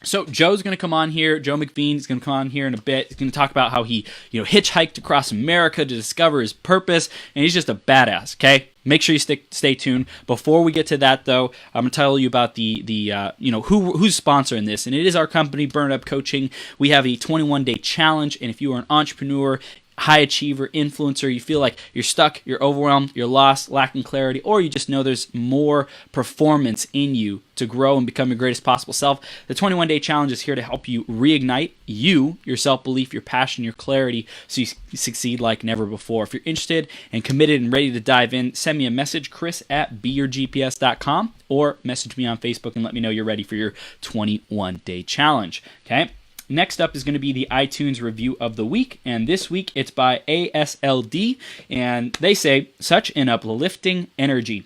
So Joe's going to come on here. Joe McVeen is going to come on here in a bit. He's going to talk about how he, hitchhiked across America to discover his purpose, and he's just a badass. Okay, make sure you stay tuned. Before we get to that, though, I'm going to tell you about who's sponsoring this, and it is our company, Burn Up Coaching. We have a 21-day challenge, and if you are an entrepreneur, high achiever, influencer, you feel like you're stuck, you're overwhelmed, you're lost, lacking clarity, or you just know there's more performance in you to grow and become your greatest possible self, the 21-day challenge is here to help you reignite your self-belief, your passion, your clarity, so you succeed like never before. If you're interested and committed and ready to dive in, send me a message, chris@beyourgps.com, or message me on Facebook and let me know you're ready for your 21-day challenge. Okay? Next up is going to be the iTunes review of the week, and this week it's by ASLD, and they say, such an uplifting energy.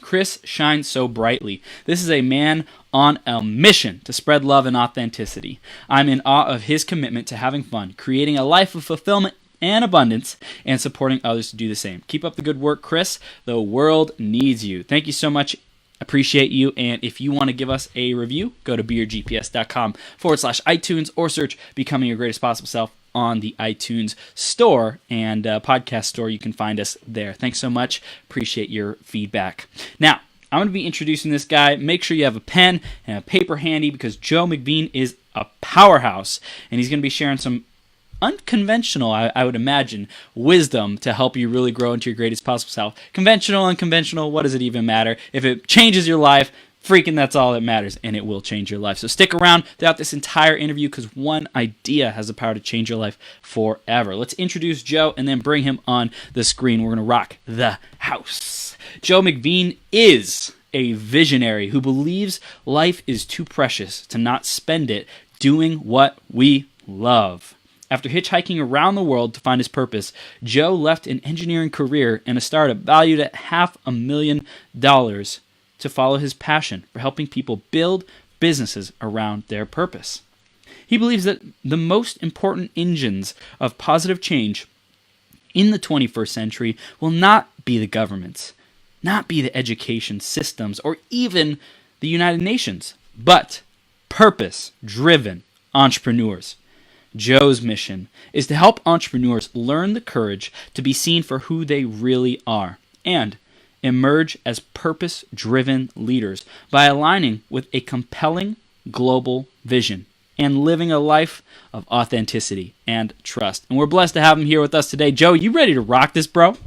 Chris shines so brightly. This is a man on a mission to spread love and authenticity. I'm in awe of his commitment to having fun, creating a life of fulfillment and abundance, and supporting others to do the same. Keep up the good work, Chris. The world needs you. Thank you so much. Appreciate you, and if you want to give us a review, go to beyourgps.com/iTunes or search Becoming Your Greatest Possible Self on the iTunes store and podcast store. You can find us there. Thanks so much. Appreciate your feedback. Now, I'm going to be introducing this guy. Make sure you have a pen and a paper handy because Joe McVeen is a powerhouse, and he's going to be sharing some unconventional, I would imagine, wisdom to help you really grow into your greatest possible self. Conventional, unconventional, what does it even matter? If it changes your life, freaking that's all that matters, and it will change your life. So stick around throughout this entire interview because one idea has the power to change your life forever. Let's introduce Joe and then bring him on the screen. We're going to rock the house. Joe McVeen is a visionary who believes life is too precious to not spend it doing what we love. After hitchhiking around the world to find his purpose, Joe left an engineering career and a startup valued at $500,000 to follow his passion for helping people build businesses around their purpose. He believes that the most important engines of positive change in the 21st century will not be the governments, not be the education systems, or even the United Nations, but purpose-driven entrepreneurs. Joe's mission is to help entrepreneurs learn the courage to be seen for who they really are and emerge as purpose-driven leaders by aligning with a compelling global vision and living a life of authenticity and trust. And we're blessed to have him here with us today. Joe, you ready to rock this, bro?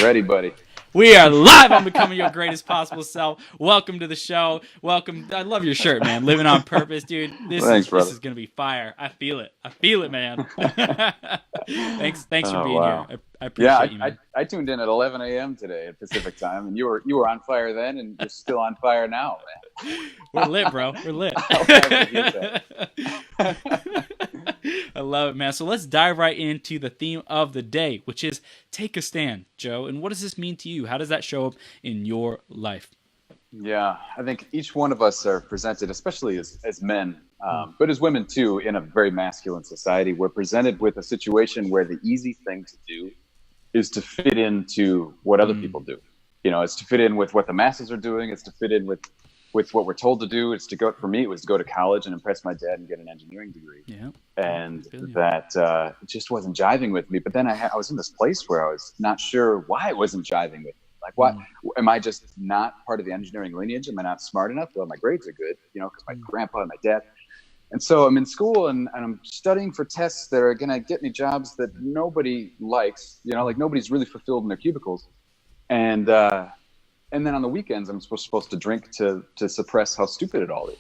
Ready, buddy. We are live on Becoming Your Greatest Possible Self. Welcome to the show. Welcome. I love your shirt, man. Living on purpose, dude. This is going to be fire. I feel it. I feel it, man. Thanks for being here. I appreciate you, man. I tuned in at 11 a.m. today at Pacific time, and you were on fire then, and you're still on fire now, man. We're lit, bro. We're lit. I love it, man. So let's dive right into the theme of the day, which is take a stand, Joe. And what does this mean to you? How does that show up in your life? Yeah, I think each one of us are presented, especially as men, but as women too, in a very masculine society. We're presented with a situation where the easy thing to do is to fit into what other people do. It's to fit in with what the masses are doing. It's to fit in with what we're told to do. It's to go, for me, it was to go to college and impress my dad and get an engineering degree. Yeah. And that it just wasn't jiving with me. But then I was in this place where I was not sure why it wasn't jiving with me. Like, what? Am I just not part of the engineering lineage? Am I not smart enough? Well, my grades are good, because my grandpa and my dad. And so I'm in school and I'm studying for tests that are going to get me jobs that nobody likes, like nobody's really fulfilled in their cubicles. And then on the weekends, I'm supposed to drink to suppress how stupid it all is.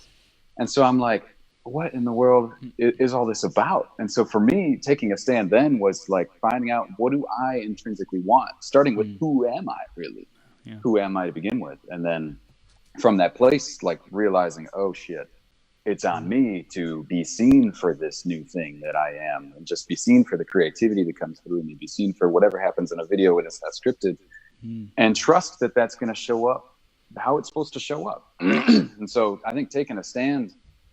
And so I'm like, what in the world is all this about? And so for me, taking a stand then was like finding out, what do I intrinsically want? Starting with who am I really? Yeah. Who am I to begin with? And then from that place, like realizing, oh shit, it's on me to be seen for this new thing that I am, and just be seen for the creativity that comes through me, be seen for whatever happens in a video when it's not scripted. And trust that that's going to show up how it's supposed to show up. And so I think taking a stand,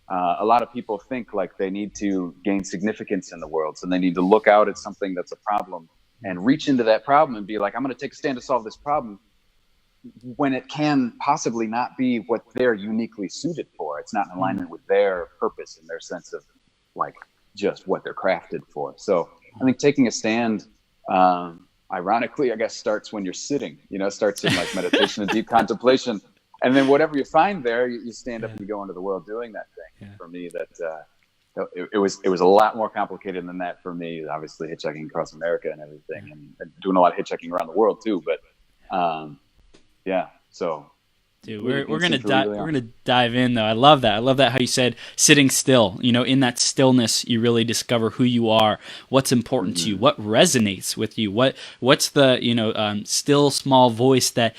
a lot of people think like they need to gain significance in the world. So they need to look out at something that's a problem and reach into that problem and be like, I'm going to take a stand to solve this problem. when it can possibly not be what they're uniquely suited for. It's not in alignment with their purpose and their sense of like just what they're crafted for. So I think taking a stand, ironically, I guess, starts when you're sitting, starts in like meditation and deep contemplation. And then whatever you find there, you stand up and you go into the world doing that thing. For me, it was a lot more complicated than that for me. Obviously, hitchhiking across America and everything, and doing a lot of hitchhiking around the world too. But so. Dude, we're gonna dive in though. I love that. I love that how you said sitting still. In that stillness, you really discover who you are, what's important to you, what resonates with you, what's the still small voice that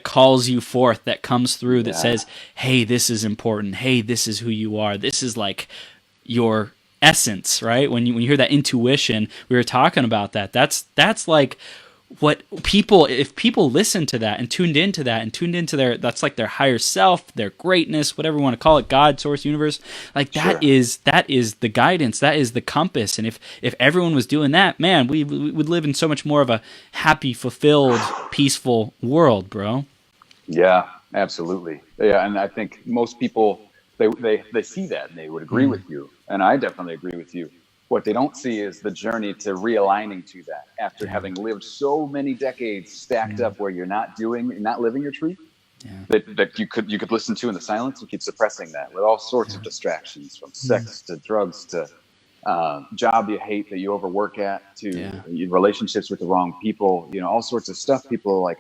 calls you forth, that comes through, that says, "Hey, this is important. Hey, this is who you are. This is like your essence." Right? When you hear that intuition, we were talking about that. That's like what people, if people listen to that and tuned into their, that's like their higher self, their greatness, whatever you want to call it, God, source, universe, like that is the guidance, that is the compass. And if everyone was doing that, man, we would live in so much more of a happy, fulfilled, peaceful world, bro. Yeah, absolutely. Yeah. And I think most people, they see that and they would agree with you. And I definitely agree with you. What they don't see is the journey to realigning to that after having lived so many decades stacked up where you're not living your truth. That you could listen to in the silence. You keep suppressing that with all sorts of distractions, from sex to drugs to job you hate that you overwork at, to relationships with the wrong people. All sorts of stuff. People are like,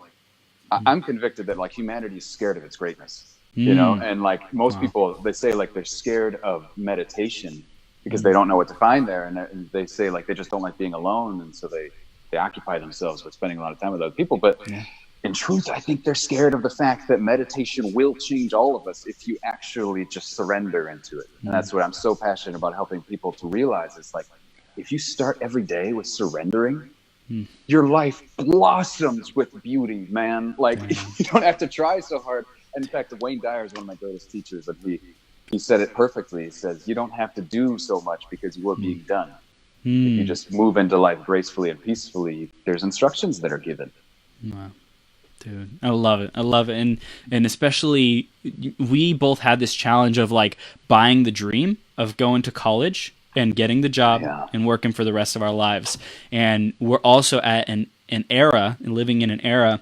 I'm convicted that like humanity is scared of its greatness. And like most people, they say like they're scared of meditation because they don't know what to find there, and they say like they just don't like being alone, and so they occupy themselves with spending a lot of time with other people. But in truth, I think they're scared of the fact that meditation will change all of us if you actually just surrender into it. And that's what I'm so passionate about helping people to realize. It's like, if you start every day with surrendering, your life blossoms with beauty, man. Like you don't have to try so hard. In fact, Wayne Dyer is one of my greatest teachers, and he said it perfectly. He says, you don't have to do so much because you are being done. If you just move into life gracefully and peacefully, there's instructions that are given. Wow. Dude, I love it. And especially we both had this challenge of like buying the dream of going to college and getting the job and working for the rest of our lives. And we're also at an era, living in an era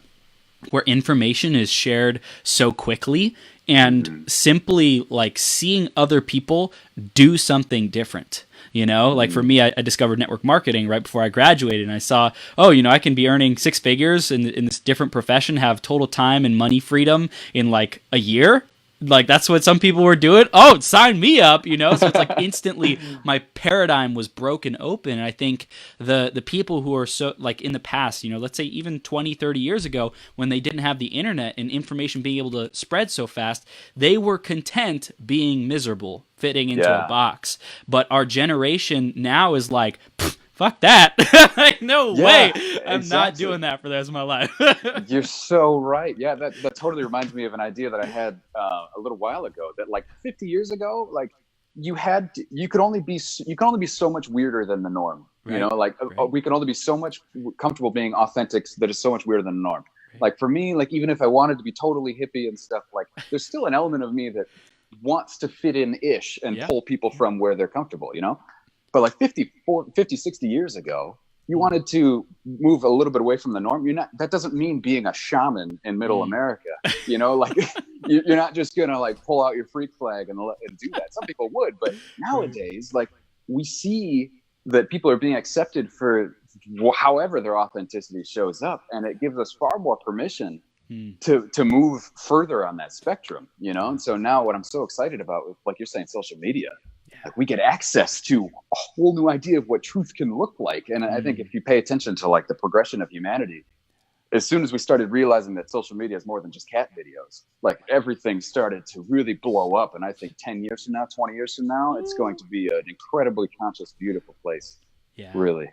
where information is shared so quickly, and simply like seeing other people do something different. Like for me, I discovered network marketing right before I graduated, and I saw, I can be earning six figures in this different profession, have total time and money freedom in like a year. Like that's what some people were doing. Oh, sign me up, So it's like instantly my paradigm was broken open. And I think the people who are so like in the past, let's say even 20, 30 years ago, when they didn't have the internet and information being able to spread so fast, they were content being miserable, fitting into a box. But our generation now is like, fuck that. Like, no way. I'm not doing that for the rest of my life. You're so right. Yeah, that totally reminds me of an idea that I had a little while ago, that like 50 years ago, like you could only be so much weirder than the norm. Right. We can only be so much comfortable being authentic that is so much weirder than the norm. Right. Like for me, like even if I wanted to be totally hippie and stuff, like there's still an element of me that wants to fit in-ish and pull people from where they're comfortable, But like 50, 60 years ago, you wanted to move a little bit away from the norm. That doesn't mean being a shaman in middle America, like you're not just going to like pull out your freak flag and do that. Some people would, but nowadays, like we see that people are being accepted for however their authenticity shows up. And it gives us far more permission to move further on that spectrum, And so now what I'm so excited about with, like you're saying, social media, like we get access to a whole new idea of what truth can look like. And I think if you pay attention to like the progression of humanity, as soon as we started realizing that social media is more than just cat videos, like everything started to really blow up. And I think 10 years from now, 20 years from now, it's going to be an incredibly conscious, beautiful place. Yeah. Really.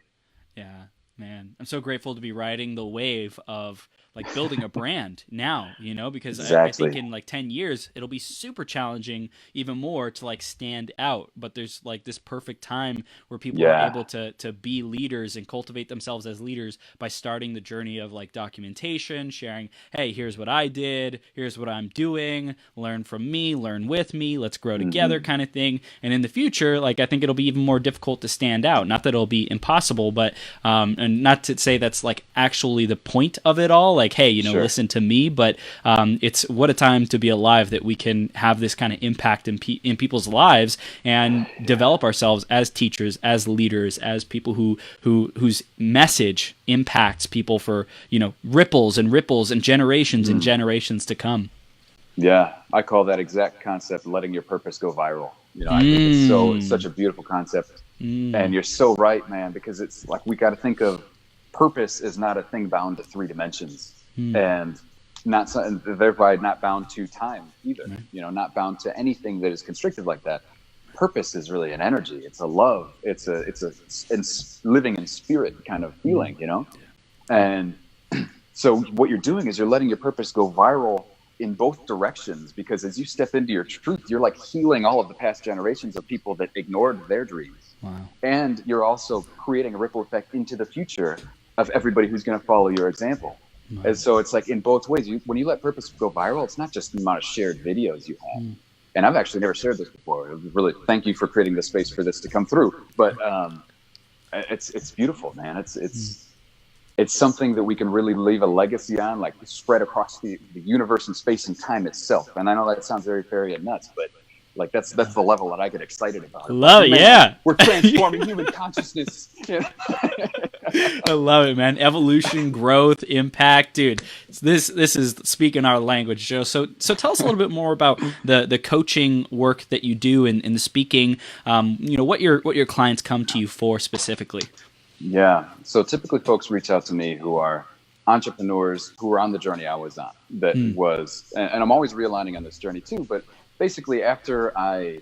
Yeah. Man, I'm so grateful to be riding the wave of like building a brand now, because I think Exactly. in like 10 years, it'll be super challenging even more to like stand out. But there's like this perfect time where people are Yeah. able to be leaders and cultivate themselves as leaders by starting the journey of like documentation, sharing, hey, here's what I did, here's what I'm doing, learn from me, learn with me, let's grow together Hmm. kind of thing. And in the future, like I think it'll be even more difficult to stand out. Not that it'll be impossible, but and not to say that's like actually the point of it all. Like, hey, Sure. listen to me. But it's what a time to be alive that we can have this kind of impact in people's lives and develop ourselves as teachers, as leaders, as people whose message impacts people for ripples and ripples and Mm. generations to come. Yeah, I call that exact concept letting your purpose go viral. I think it's Mm. such a beautiful concept. And Mm. you're so right, man, because it's like we got to think of purpose is not a thing bound to three dimensions, Mm. and and thereby not bound to time either. Right. Not bound to anything that is constricted like that. Purpose is really an energy. It's a love. It's living in spirit kind of Mm. feeling. And so what you're doing is you're letting your purpose go viral in both directions, because as you step into your truth, you're like healing all of the past generations of people that ignored their dreams. Wow. And you're also creating a ripple effect into the future of everybody who's going to follow your example. Wow. And so it's like in both ways. When you let purpose go viral, it's not just the amount of shared videos you have. Mm. And I've actually never shared this before. Really, thank you for creating the space for this to come through. But it's beautiful, man. Mm. It's something that we can really leave a legacy on, like spread across the universe and space and time itself. And I know that sounds very fairy and nuts, but like that's the level that I get excited about. Love Like, it, man, yeah. we're transforming human consciousness. I love it, man. Evolution, growth, impact, dude. This is speaking our language, Joe. So tell us a little bit more about the coaching work that you do and the speaking. What your clients come to you for specifically. Yeah. So typically folks reach out to me who are entrepreneurs who are on the journey I was on. That Mm. was, and I'm always realigning on this journey too. But basically, after I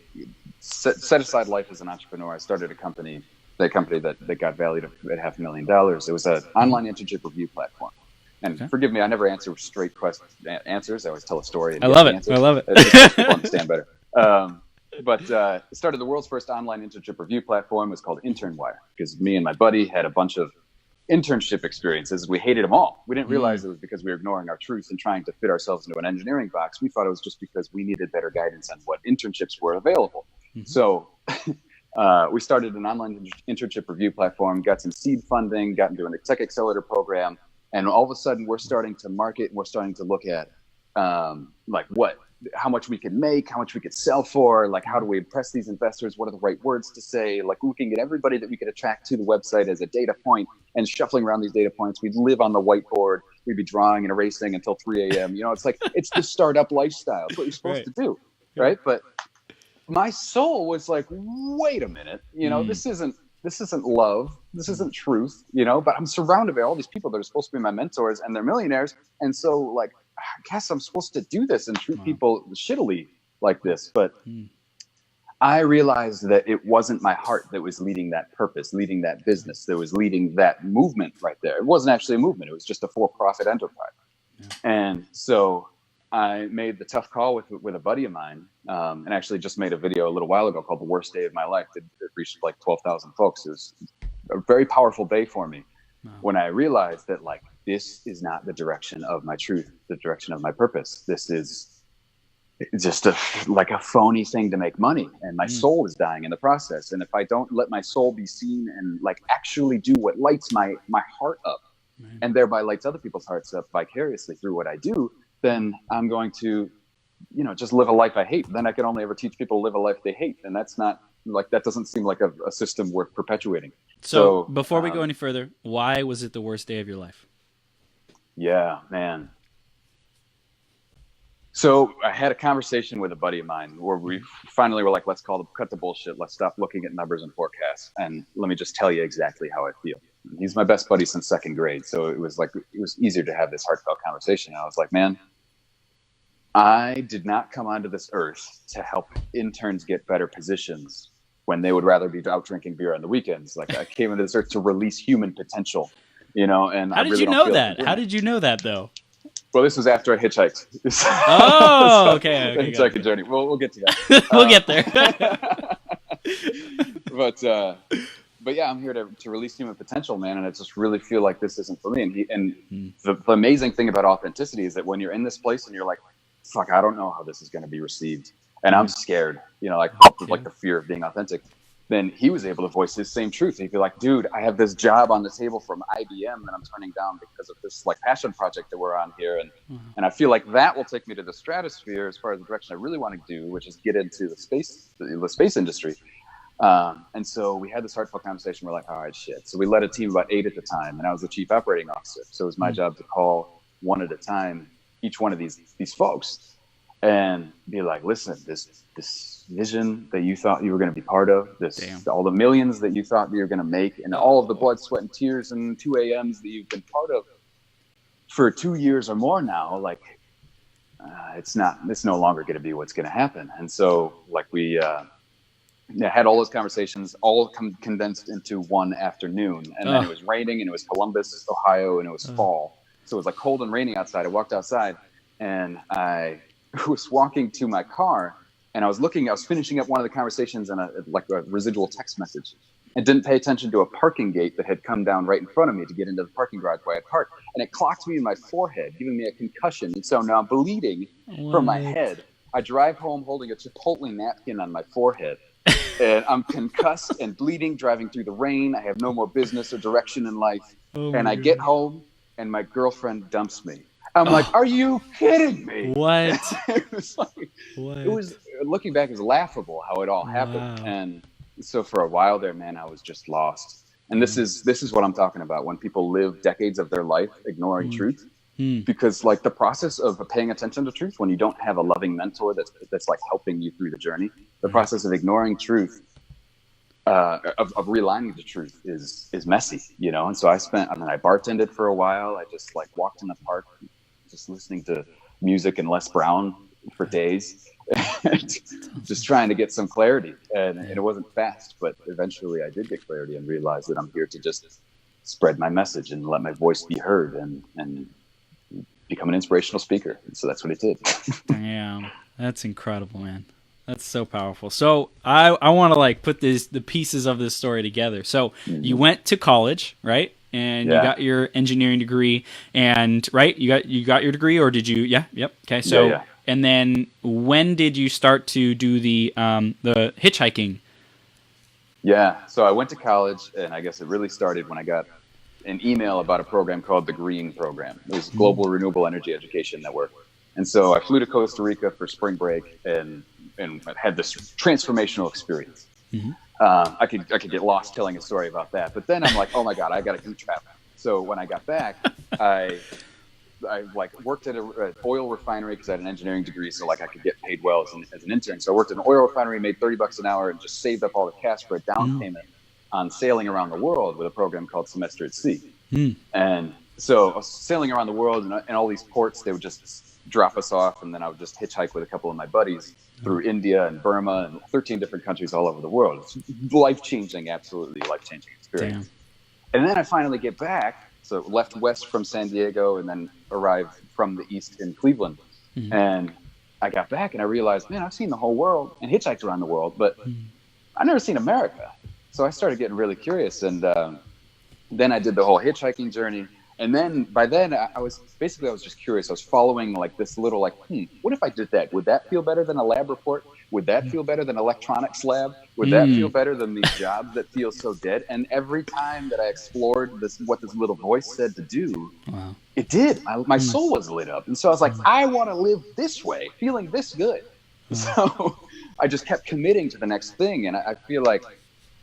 set aside life as an entrepreneur, I started a company. The company that got valued at $500,000. It was an online internship review platform. And Okay. forgive me, I never answer straight answers. I always tell a story and I get love the it. I answers. love it. It just helps people understand better. But it started the world's first online internship review platform. It was called InternWire, because me and my buddy had a bunch of internship experiences. We hated them all. We didn't realize it was because we were ignoring our truth and trying to fit ourselves into an engineering box. We thought it was just because we needed better guidance on what internships were available. Mm-hmm. So we started an online internship review platform, got some seed funding, got into an tech accelerator program, and all of a sudden we're starting to market and we're starting to look at how much we could make, how much we could sell for, like how do we impress these investors, what are the right words to say, like looking at everybody that we could attract to the website as a data point and shuffling around these data points. We'd live on the whiteboard, we'd be drawing and erasing until 3 a.m. It's like, it's the startup lifestyle. It's what you're supposed to do, right? But my soul was like, wait a minute, this isn't love, this isn't truth, but I'm surrounded by all these people that are supposed to be my mentors and they're millionaires. And so like, I guess I'm supposed to do this and treat people shittily like this. But I realized that it wasn't my heart that was leading that purpose, leading that business, that was leading that movement right there. It wasn't actually a movement. It was just a for-profit enterprise. Yeah. And so I made the tough call with a buddy of mine, and actually just made a video a little while ago called The Worst Day of My Life. It reached like 12,000 folks. It was a very powerful day for me. Wow. When I realized that like, this is not the direction of my truth, the direction of my purpose. This is just a phony thing to make money. And my soul is dying in the process. And if I don't let my soul be seen and like actually do what lights my heart up, and thereby lights other people's hearts up vicariously through what I do, then I'm going to, just live a life I hate. Then I can only ever teach people to live a life they hate. And that's not like, that doesn't seem like a system worth perpetuating. So before we go any further, why was it the worst day of your life? Yeah, man. So I had a conversation with a buddy of mine where we finally were like, let's cut the bullshit. Let's stop looking at numbers and forecasts. And let me just tell you exactly how I feel. He's my best buddy since second grade. So it was easier to have this heartfelt conversation. And I was like, man, I did not come onto this earth to help interns get better positions when they would rather be out drinking beer on the weekends. Like I came into this earth to release human potential you know, and How I did really you don't know feel that? like How did you know that though? Well, this was after I hitchhiked. Oh, So, okay. the hitchhiking journey. We'll get to that. We'll get there. But yeah, I'm here to release human potential, man, and I just really feel like this isn't for me. And the amazing thing about authenticity is that when you're in this place and you're like, fuck, I don't know how this is going to be received, and I'm scared, you know, like the fear of being authentic. Then he was able to voice his same truth. He'd be like, dude, I have this job on the table from IBM that I'm turning down because of this like passion project that we're on here. And I feel like that will take me to the stratosphere as far as the direction I really want to do, which is get into the space industry. And so we had this heartfelt conversation. We're like, all right, shit. So we led a team of about 8 at the time, and I was the chief operating officer. So it was my job to call one at a time each one of these folks and be like, listen, this vision that you thought you were going to be part of, all the millions that you thought you were going to make, and all of the blood, sweat, and tears and 2 a.m.s that you've been part of for 2 years or more now, like, it's no longer going to be what's going to happen. And so like we had all those conversations all condensed into one afternoon, and then it was raining, and it was Columbus, Ohio, and it was fall. So it was like cold and rainy outside. I walked outside and I was walking to my car, and I was finishing up one of the conversations in a residual text message, and didn't pay attention to a parking gate that had come down right in front of me to get into the parking garage where I parked. And it clocked me in my forehead, giving me a concussion. And so now I'm bleeding from my head. I drive home holding a Chipotle napkin on my forehead. And I'm concussed and bleeding, driving through the rain. I have no more business or direction in life. And I get home, and my girlfriend dumps me. I'm like, are you kidding me? What? It was looking back, it was laughable how it all happened. And so for a while there, man, I was just lost. And this is what I'm talking about when people live decades of their life ignoring truth. Because like the process of paying attention to truth, when you don't have a loving mentor that's like helping you through the journey, the process of ignoring truth, of realigning to truth is messy, you know? And so I bartended for a while. I just like walked in the park, just listening to music and Les Brown for days, just trying to get some clarity. And it wasn't fast, but eventually I did get clarity and realized that I'm here to just spread my message and let my voice be heard and become an inspirational speaker. And so that's what it did. Damn, that's incredible, man. That's so powerful. So I want to like put the pieces of this story together. So you went to college, right? And you got your engineering degree, and right, you got your degree, or did you? Yeah, yep. Okay, so and then when did you start to do the hitchhiking? Yeah, so I went to college, and I guess it really started when I got an email about a program called the Green Program. It was Global Renewable Energy Education Network. And so I flew to Costa Rica for spring break and had this transformational experience. I could get lost telling a story about that, but then I'm like, oh my God, I got to do travel. So when I got back, I like worked at an oil refinery because I had an engineering degree, so like I could get paid well as an intern. So I worked at an oil refinery, made $30 an hour, and just saved up all the cash for a down payment on sailing around the world with a program called Semester at Sea. And so I was sailing around the world, and all these ports, they would just drop us off, and then I would just hitchhike with a couple of my buddies through India and Burma and 13 different countries all over the world. It's life-changing, absolutely life-changing experience. Damn. And then I finally get back, so left west from San Diego and then arrived from the east in Cleveland. And I got back and I realized, man, I've seen the whole world and hitchhiked around the world, but I've never seen America. So I started getting really curious, and then I did the whole hitchhiking journey. And then by then I was just curious. I was following like this little like, what if I did that? Would that feel better than a lab report? Would that feel better than electronics lab? Would that feel better than these jobs that feel so dead? And every time that I explored what this little voice said to do, it did. My soul was lit up. And so I was like, I want to live this way, feeling this good. So I just kept committing to the next thing. And I feel like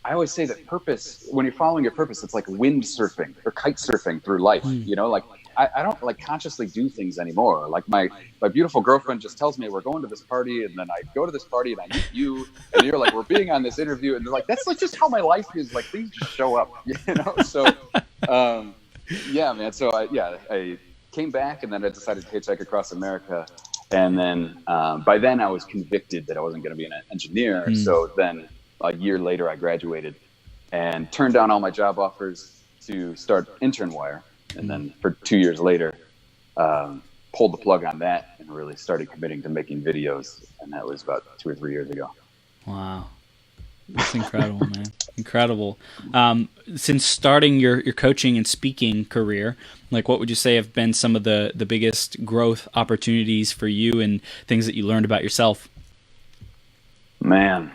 I always say that purpose, when you're following your purpose, it's like wind surfing or kite surfing through life. You know, like I don't like consciously do things anymore. Like my beautiful girlfriend just tells me we're going to this party, and then I go to this party and I meet you, and you're like, we're being on this interview, and they're like, that's like just how my life is. Like things just show up, you know. So yeah, man. So I came back, and then I decided to hitchhike across America, and then by then I was convicted that I wasn't going to be an engineer. So then a year later I graduated and turned down all my job offers, to start Intern Wire. And then for 2 years later, pulled the plug on that and really started committing to making videos. And that was about 2 or 3 years ago. Wow. That's incredible, man. Incredible. Since starting your coaching and speaking career, like what would you say have been some of the biggest growth opportunities for you and things that you learned about yourself? Man.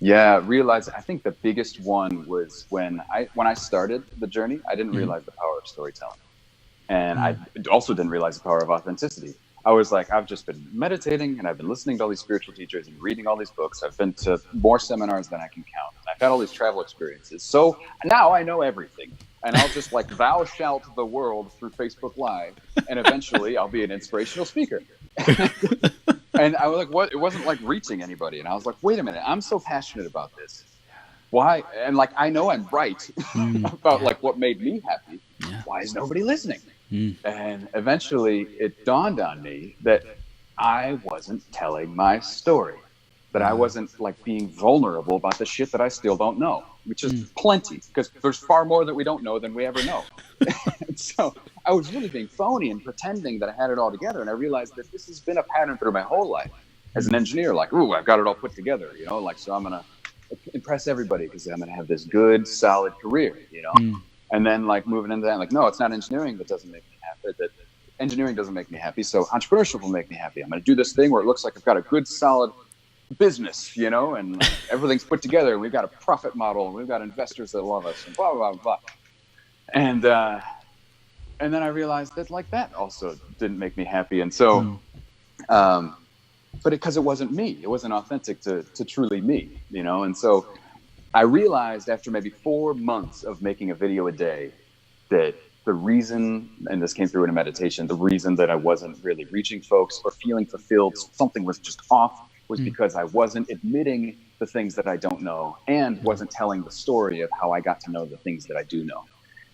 Yeah, I think the biggest one was when I started the journey, I didn't realize the power of storytelling. And I also didn't realize the power of authenticity. I was like, I've just been meditating and I've been listening to all these spiritual teachers and reading all these books. I've been to more seminars than I can count. I've had all these travel experiences. So now I know everything. And I'll just like thou shalt the world through Facebook Live. And eventually I'll be an inspirational speaker. And I was like, what? It wasn't like reaching anybody. And I was like, wait a minute, I'm so passionate about this. Why? And like, I know I'm right about like what made me happy. Yeah. Why is nobody listening? And eventually it dawned on me that I wasn't telling my story, that I wasn't like being vulnerable about the shit that I still don't know, which is plenty, because there's far more that we don't know than we ever know. And so I was really being phony and pretending that I had it all together. And I realized that this has been a pattern through my whole life as an engineer, like, ooh, I've got it all put together, you know, like, so I'm going to impress everybody because I'm going to have this good, solid career, you know? And then like moving into that, like, no, it's not engineering that doesn't make me happy. That engineering doesn't make me happy. So entrepreneurship will make me happy. I'm going to do this thing where it looks like I've got a good, solid business, you know, and like, everything's put together. And we've got a profit model and we've got investors that love us and blah, blah, blah, blah. And then I realized that like that also didn't make me happy. And so, but because it wasn't me, it wasn't authentic to truly me, you know? And so I realized after maybe 4 months of making a video a day that the reason, and this came through in a meditation, the reason that I wasn't really reaching folks or feeling fulfilled, something was just off, was because I wasn't admitting the things that I don't know and wasn't telling the story of how I got to know the things that I do know.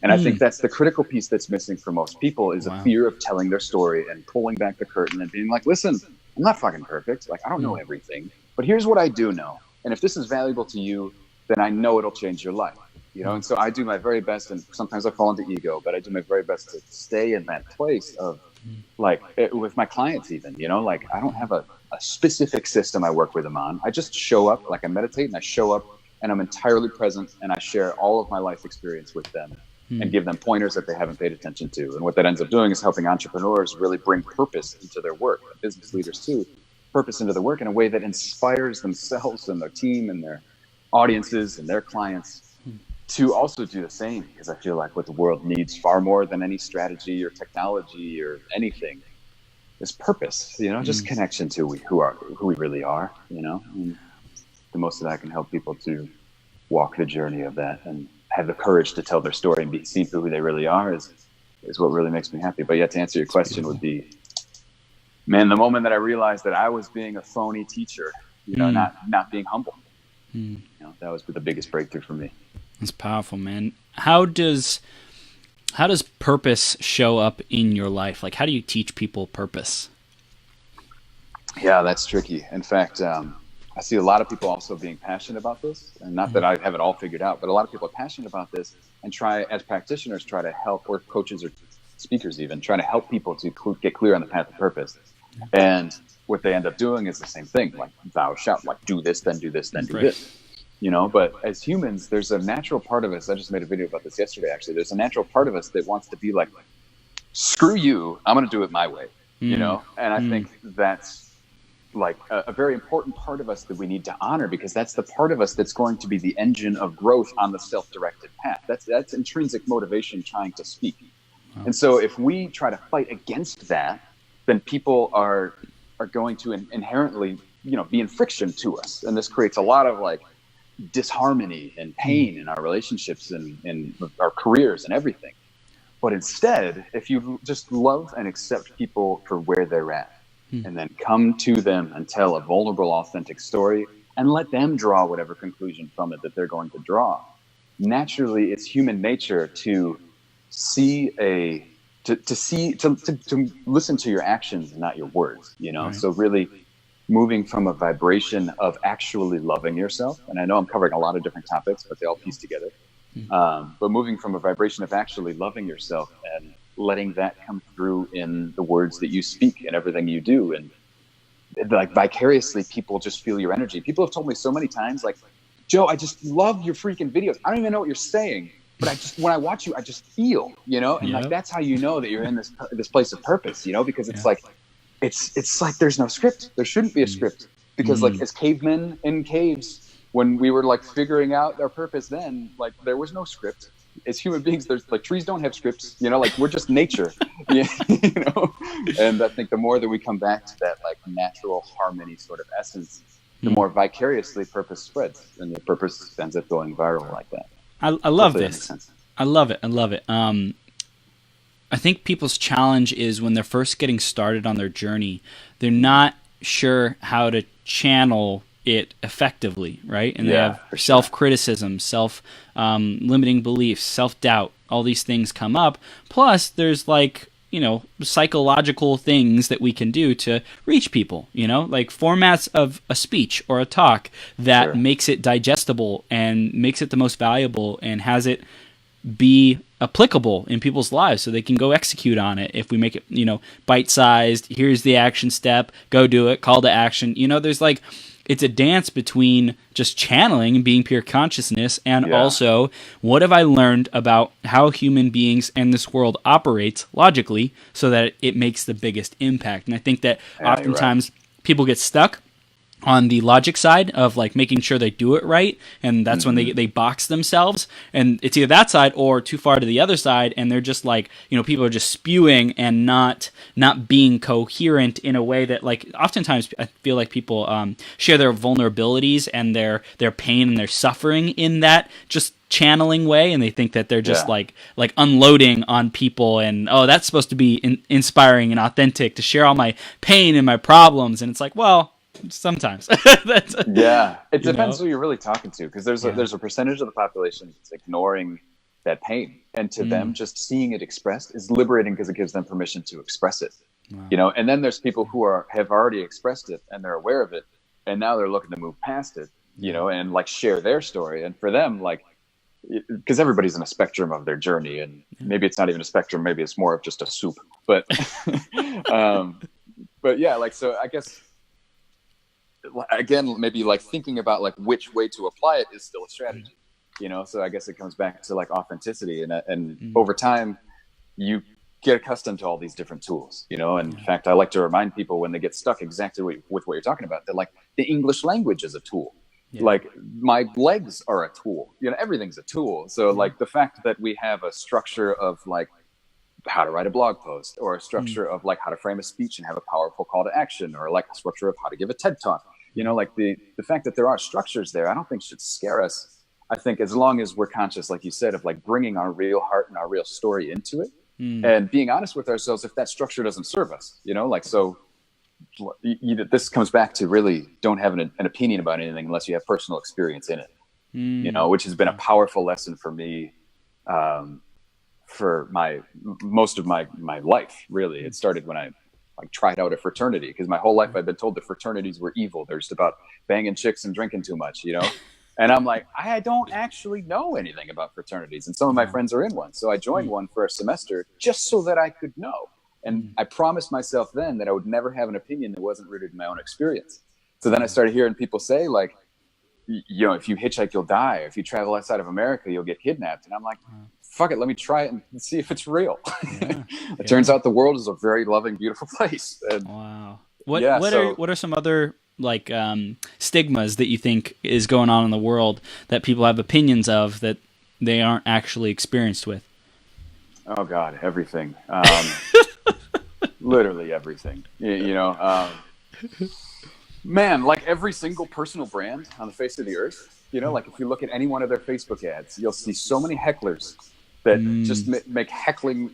And I think that's the critical piece that's missing for most people is a fear of telling their story and pulling back the curtain and being like, listen, I'm not fucking perfect. Like, I don't know everything, but here's what I do know. And if this is valuable to you, then I know it'll change your life, you know? And so I do my very best, and sometimes I fall into ego, but I do my very best to stay in that place of like, with my clients even, you know, like I don't have a specific system I work with them on. I just show up, like I meditate and I show up and I'm entirely present and I share all of my life experience with them and give them pointers that they haven't paid attention to. And what that ends up doing is helping entrepreneurs really bring purpose into their work, business leaders too, purpose into their work in a way that inspires themselves and their team and their audiences and their clients to also do the same, because I feel like what the world needs far more than any strategy or technology or anything is purpose, you know, just connection to who we really are, you know. And the most that I can help people to walk the journey of that and have the courage to tell their story and be seen for who they really are is what really makes me happy. But yeah, to answer your question would be, man, the moment that I realized that I was being a phony teacher, you know, not being humble. You know, that was the biggest breakthrough for me. That's powerful, man. How does purpose show up in your life? Like, how do you teach people purpose? Yeah, that's tricky. In fact, I see a lot of people also being passionate about this, and not that I have it all figured out, but a lot of people are passionate about this and try, as practitioners, try to help, or coaches or speakers even, try to help people to get clear on the path of purpose. And what they end up doing is the same thing, like thou shalt, like do this, then do this, then do this. You know, but as humans, there's a natural part of us. I just made a video about this yesterday, actually. There's a natural part of us that wants to be like, screw you, I'm going to do it my way, you know? And I think that's like a very important part of us that we need to honor, because that's the part of us that's going to be the engine of growth on the self-directed path. That's intrinsic motivation trying to speak. And so if we try to fight against that, then people are going to inherently, you know, be in friction to us. And this creates a lot of like disharmony and pain in our relationships and in our careers and everything. But instead, if you just love and accept people for where they're at, and then come to them and tell a vulnerable, authentic story and let them draw whatever conclusion from it that they're going to draw. Naturally, it's human nature to listen to your actions and not your words, you know? Right. So really moving from a vibration of actually loving yourself. And I know I'm covering a lot of different topics, but they all piece together. But moving from a vibration of actually loving yourself and letting that come through in the words that you speak and everything you do. And like vicariously, people just feel your energy. People have told me so many times, like, Joe, I just love your freaking videos. I don't even know what you're saying, but when I watch you, I just feel, and like, that's how you know that you're in this place of purpose, because it's like, it's like, there's no script. There shouldn't be a script, because like as cavemen in caves, when we were like figuring out our purpose, then like there was no script. As human beings, there's like trees don't have scripts, like we're just nature, And I think the more that we come back to that like natural harmony sort of essence, the more vicariously purpose spreads, and the purpose ends up going viral like that. I love this. I love it. I think people's challenge is when they're first getting started on their journey, they're not sure how to channel it effectively, right? And they have self-criticism, self-limiting beliefs, self-doubt, all these things come up. Plus, there's like, psychological things that we can do to reach people, like formats of a speech or a talk that makes it digestible and makes it the most valuable and has it be applicable in people's lives so they can go execute on it. If we make it, bite-sized, here's the action step, go do it, call to action. There's like, it's a dance between just channeling and being pure consciousness and also what have I learned about how human beings and this world operates logically so that it makes the biggest impact. And I think that oftentimes people get stuck on the logic side of like making sure they do it right, and that's when they box themselves, and it's either that side or too far to the other side, and they're just like, people are just spewing and not being coherent in a way that, like, oftentimes I feel like people share their vulnerabilities and their pain and their suffering in that just channeling way, and they think that they're just like unloading on people, and that's supposed to be inspiring and authentic to share all my pain and my problems, and it's like, well, sometimes. It depends who you're really talking to, because there's a percentage of the population that's ignoring that pain, and to them just seeing it expressed is liberating because it gives them permission to express it. And then there's people who have already expressed it and they're aware of it, and now they're looking to move past it, and like share their story. And for them, like, because everybody's in a spectrum of their journey, and maybe it's not even a spectrum, maybe it's more of just a soup, but like, so I guess again, maybe like thinking about like which way to apply it is still a strategy, so I guess it comes back to like authenticity, and over time you get accustomed to all these different tools, and in fact I like to remind people when they get stuck exactly with what you're talking about, that like the English language is a tool. Like my legs are a tool, everything's a tool. So like the fact that we have a structure of like how to write a blog post, or a structure of like how to frame a speech and have a powerful call to action, or like a structure of how to give a TED talk, like the fact that there are structures there, I don't think should scare us. I think as long as we're conscious, like you said, of like bringing our real heart and our real story into it, and being honest with ourselves if that structure doesn't serve us, like, so this comes back to really don't have an opinion about anything unless you have personal experience in it, which has been a powerful lesson for me, for most of my life. Really, it started when I like tried out a fraternity, because my whole life I've been told that fraternities were evil. They're just about banging chicks and drinking too much, and I'm like, I don't actually know anything about fraternities, and some of my friends are in one, so I joined one for a semester just so that I could know. And I promised myself then that I would never have an opinion that wasn't rooted in my own experience. So then I started hearing people say, like, if you hitchhike, you'll die. If you travel outside of America, you'll get kidnapped. And I'm like, fuck it, let me try it and see if it's real. It turns out the world is a very loving, beautiful place. And, wow. What are some other like stigmas that you think is going on in the world that people have opinions of that they aren't actually experienced with? Oh God, everything. Literally everything. Man, like every single personal brand on the face of the earth, like if you look at any one of their Facebook ads, you'll see so many hecklers that just make heckling.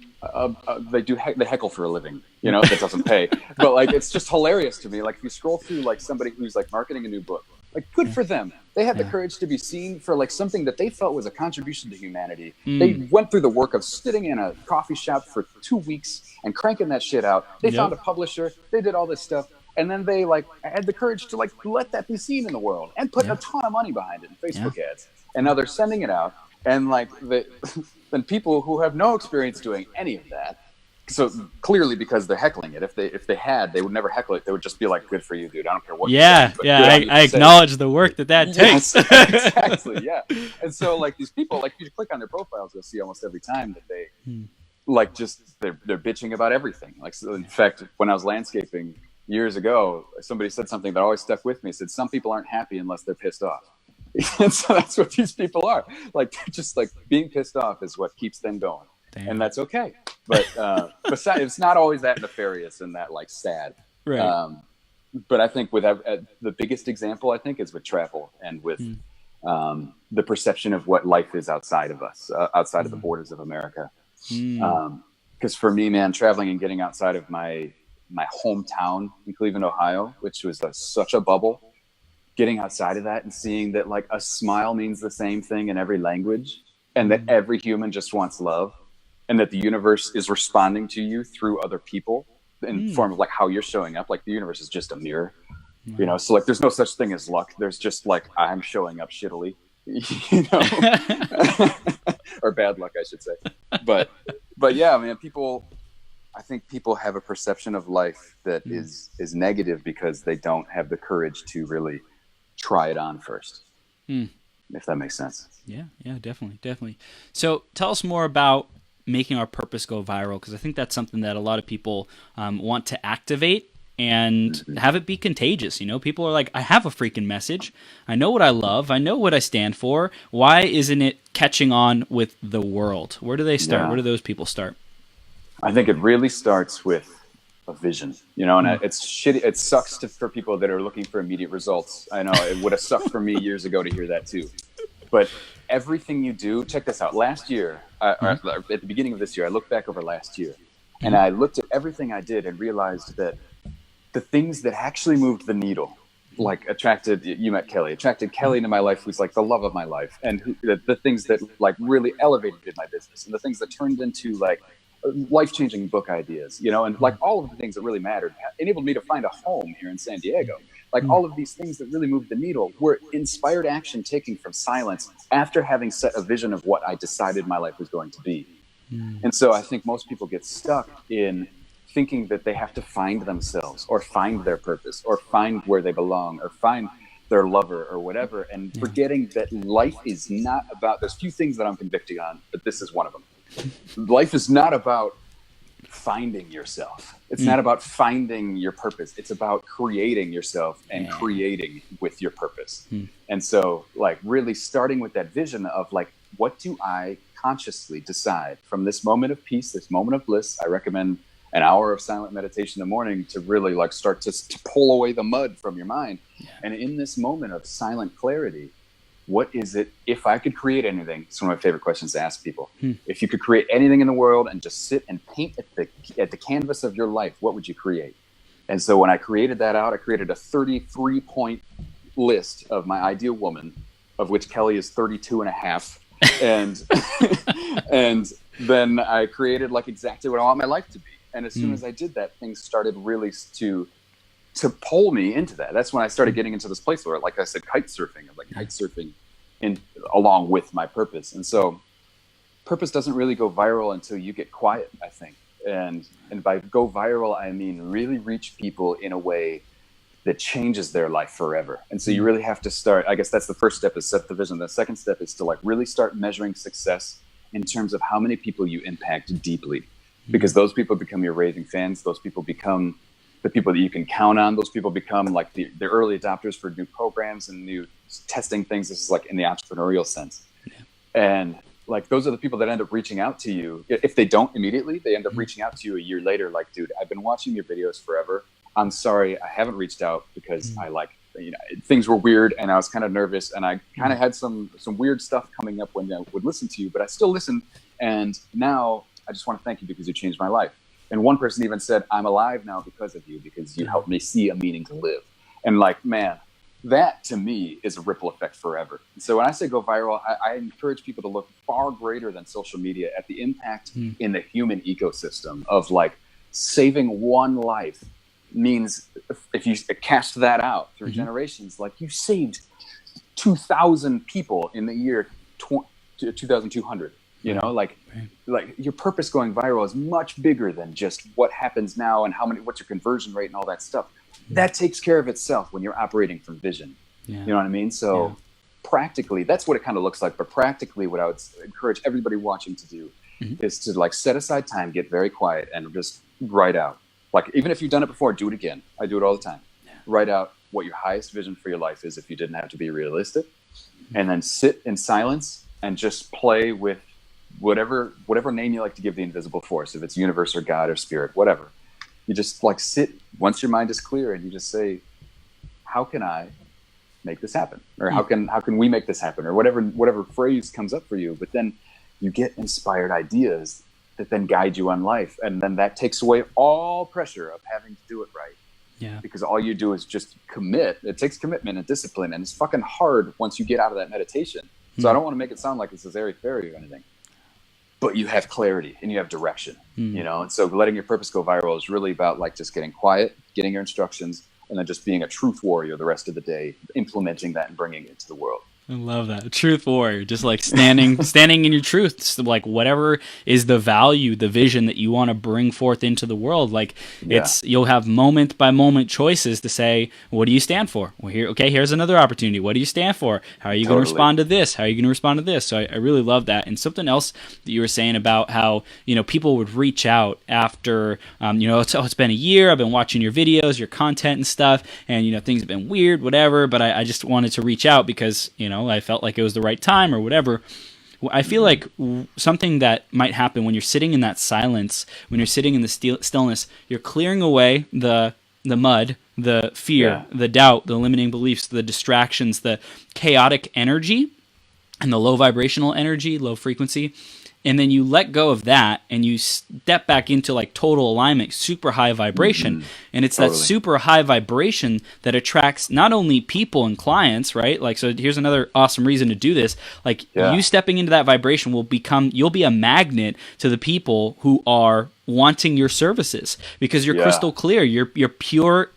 They heckle for a living, that doesn't pay. But like, it's just hilarious to me. Like if you scroll through like somebody who's like marketing a new book, like good for them. They had the courage to be seen for like something that they felt was a contribution to humanity. They went through the work of sitting in a coffee shop for 2 weeks and cranking that shit out. They found a publisher. They did all this stuff. and then they like had the courage to like let that be seen in the world and put a ton of money behind it in Facebook ads. And now they're sending it out, and like then people who have no experience doing any of that. So clearly, because they're heckling it, if they had, they would never heckle it. They would just be like, "Good for you, dude. I don't care what." Yeah, you say, I acknowledge the work that takes. Exactly, yeah. And so, like these people, like you click on their profiles, you'll see almost every time that they, like, just they're bitching about everything. Like, so in fact, when I was landscaping years ago, somebody said something that always stuck with me. It said, "Some people aren't happy unless they're pissed off." And so that's what these people are. Like, just like being pissed off is what keeps them going. Damn. And that's okay. But besides, it's not always that nefarious and that like sad. Right. But I think with the biggest example, I think, is with travel and with the perception of what life is outside of us, outside of the borders of America. Because for me, man, traveling and getting outside of my hometown in Cleveland, Ohio, which was such a bubble, getting outside of that and seeing that like a smile means the same thing in every language, and that every human just wants love. And that the universe is responding to you through other people in form of like how you're showing up. Like the universe is just a mirror, you know? So like, there's no such thing as luck. There's just like, I'm showing up shittily, you know, or bad luck, I should say. But yeah, man, I think people have a perception of life that is negative because they don't have the courage to really try it on first. If that makes sense. Yeah, definitely. So tell us more about making our purpose go viral, because I think that's something that a lot of people want to activate and have it be contagious. You know, people are like, I have a freaking message. I know what I love. I know what I stand for. Why isn't it catching on with the world? Where do they start? Where do those people start? I think it really starts with a vision, you know, and it's shitty. It sucks for people that are looking for immediate results. I know it would have sucked for me years ago to hear that too. But everything you do, check this out. Last year, at the beginning of this year, I looked back over last year, and I looked at everything I did and realized that the things that actually moved the needle, like attracted Kelly into my life, who's like the love of my life, and the things that like really elevated my business, and the things that turned into like life-changing book ideas, you know, and like all of the things that really mattered enabled me to find a home here in San Diego. Like all of these things that really moved the needle were inspired action taken from silence after having set a vision of what I decided my life was going to be. And so I think most people get stuck in thinking that they have to find themselves or find their purpose or find where they belong or find their lover or whatever, and forgetting that life is not about, there's few things that I'm convicting on, but this is one of them. Life is not about finding yourself. It's not about finding your purpose. It's about creating yourself and creating with your purpose. And so like really starting with that vision of like, what do I consciously decide from this moment of peace, this moment of bliss? I recommend an hour of silent meditation in the morning to really like start to pull away the mud from your mind. And in this moment of silent clarity, what is it, if I could create anything? It's one of my favorite questions to ask people. If you could create anything in the world and just sit and paint at the canvas of your life, what would you create? And so when I created that out, I created a 33-point list of my ideal woman, of which Kelly is 32 and a half. And, and then I created like exactly what I want my life to be. And as soon as I did that, things started really to pull me into that. That's when I started getting into this place where, like I said, kite surfing along with my purpose. And so purpose doesn't really go viral until you get quiet, I think. And by go viral, I mean really reach people in a way that changes their life forever. And so you really have to start, I guess that's the first step, is set the vision. The second step is to like really start measuring success in terms of how many people you impact deeply, because those people become your raving fans. Those people become the people that you can count on. Those people become like the early adopters for new programs and new testing things. This is like in the entrepreneurial sense. And like, those are the people that end up reaching out to you. If they don't immediately, they end up reaching out to you a year later. Like, dude, I've been watching your videos forever. I'm sorry, I haven't reached out because I like, you know, things were weird and I was kind of nervous and I kind of had some weird stuff coming up when I would listen to you, but I still listen. And now I just want to thank you because you changed my life. And one person even said, I'm alive now because of you, because you helped me see a meaning to live. And like, man, that to me is a ripple effect forever. And so when I say go viral, I encourage people to look far greater than social media at the impact in the human ecosystem of like saving one life means if you cast that out through generations, like you saved 2,000 people in the year 2,200. You know, like your purpose going viral is much bigger than just what happens now and what's your conversion rate and all that stuff. That takes care of itself when you're operating from vision. You know what I mean? So practically, that's what it kind of looks like. But practically, what I would encourage everybody watching to do is to like set aside time, get very quiet, and just write out. Like, even if you've done it before, do it again. I do it all the time. Write out what your highest vision for your life is if you didn't have to be realistic. And then sit in silence and just play with whatever name you like to give the invisible force, if it's universe or God or spirit, whatever. You just like sit once your mind is clear and you just say, how can I make this happen? Or how can we make this happen? Or whatever phrase comes up for you. But then you get inspired ideas that then guide you on life. And then that takes away all pressure of having to do it right. Yeah. Because all you do is just commit. It takes commitment and discipline. And it's fucking hard once you get out of that meditation. So I don't want to make it sound like it's this airy-fairy or anything. But you have clarity and you have direction, you know? And so letting your purpose go viral is really about like just getting quiet, getting your instructions, and then just being a truth warrior the rest of the day, implementing that and bringing it to the world. I love that. Truth warrior, just like standing in your truth, so like whatever is the value, the vision that you want to bring forth into the world. Like you'll have moment by moment choices to say, what do you stand for? Well, here's another opportunity. What do you stand for? How are you going to respond to this? How are you going to respond to this? So I really love that. And something else that you were saying about how, you know, people would reach out after, you know, it's been a year. I've been watching your videos, your content and stuff, and, you know, things have been weird, whatever, but I just wanted to reach out because, you know, I felt like it was the right time or whatever. I feel like something that might happen when you're sitting in that silence, when you're sitting in the stillness, you're clearing away the mud, the fear, the doubt, the limiting beliefs, the distractions, the chaotic energy and the low vibrational energy, low frequency. And then you let go of that and you step back into like total alignment, super high vibration. And it's that super high vibration that attracts not only people and clients, right? Like, so here's another awesome reason to do this. Like you stepping into that vibration you'll be a magnet to the people who are wanting your services because you're crystal clear. You're pure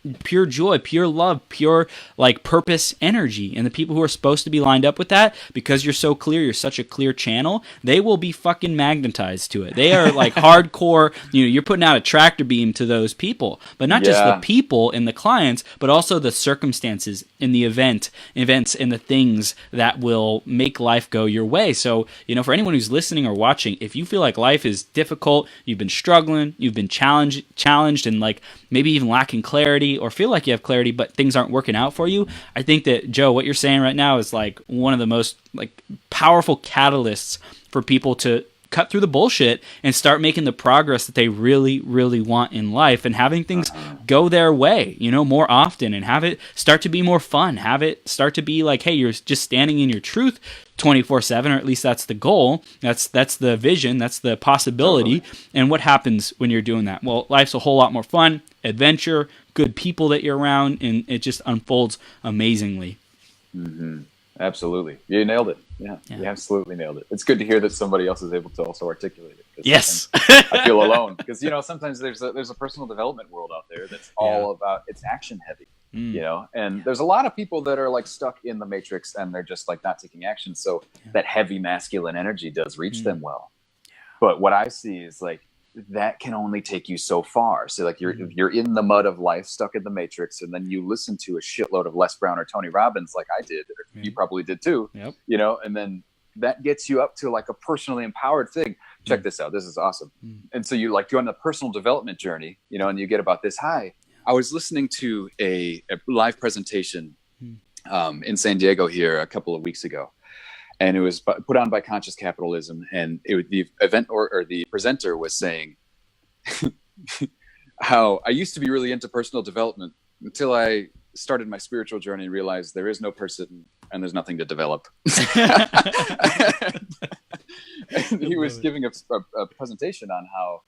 joy, pure love, pure like purpose energy. And the people who are supposed to be lined up with that, because you're so clear, you're such a clear channel, they will be fucking magnetized to it. They are like hardcore, you know, you're putting out a tractor beam to those people, but not just the people and the clients, but also the circumstances in the events and the things that will make life go your way. So, you know, for anyone who's listening or watching, if you feel like life is difficult, you've been struggling, you've been challenged and like maybe even lacking clarity or feel like you have clarity but things aren't working out for you, I think that, Joe, what you're saying right now is like one of the most like powerful catalysts for people to cut through the bullshit and start making the progress that they really, really want in life and having things go their way, you know, more often and have it start to be more fun. Have it start to be like, hey, you're just standing in your truth 24/7, or at least that's the goal. That's the vision. That's the possibility. And what happens when you're doing that? Well, life's a whole lot more fun, adventure, good people that you're around, and it just unfolds amazingly. Absolutely. You nailed it. Yeah, you absolutely nailed it. It's good to hear that somebody else is able to also articulate it. Yes. I feel alone because, you know, sometimes there's a personal development world out there that's all about, it's action heavy, you know, and there's a lot of people that are like stuck in the matrix and they're just like not taking action. So that heavy masculine energy does reach them well. But what I see is like, that can only take you so far. So like you're in the mud of life, stuck in the matrix, and then you listen to a shitload of Les Brown or Tony Robbins like I did, or you probably did too, you know, and then that gets you up to like a personally empowered thing. Check this out. This is awesome. And so you like go on the personal development journey, you know, and you get about this high. I was listening to a live presentation in San Diego here a couple of weeks ago. And it was put on by Conscious Capitalism, and the event or the presenter was saying how I used to be really into personal development until I started my spiritual journey and realized there is no person and there's nothing to develop. And he was giving a presentation on how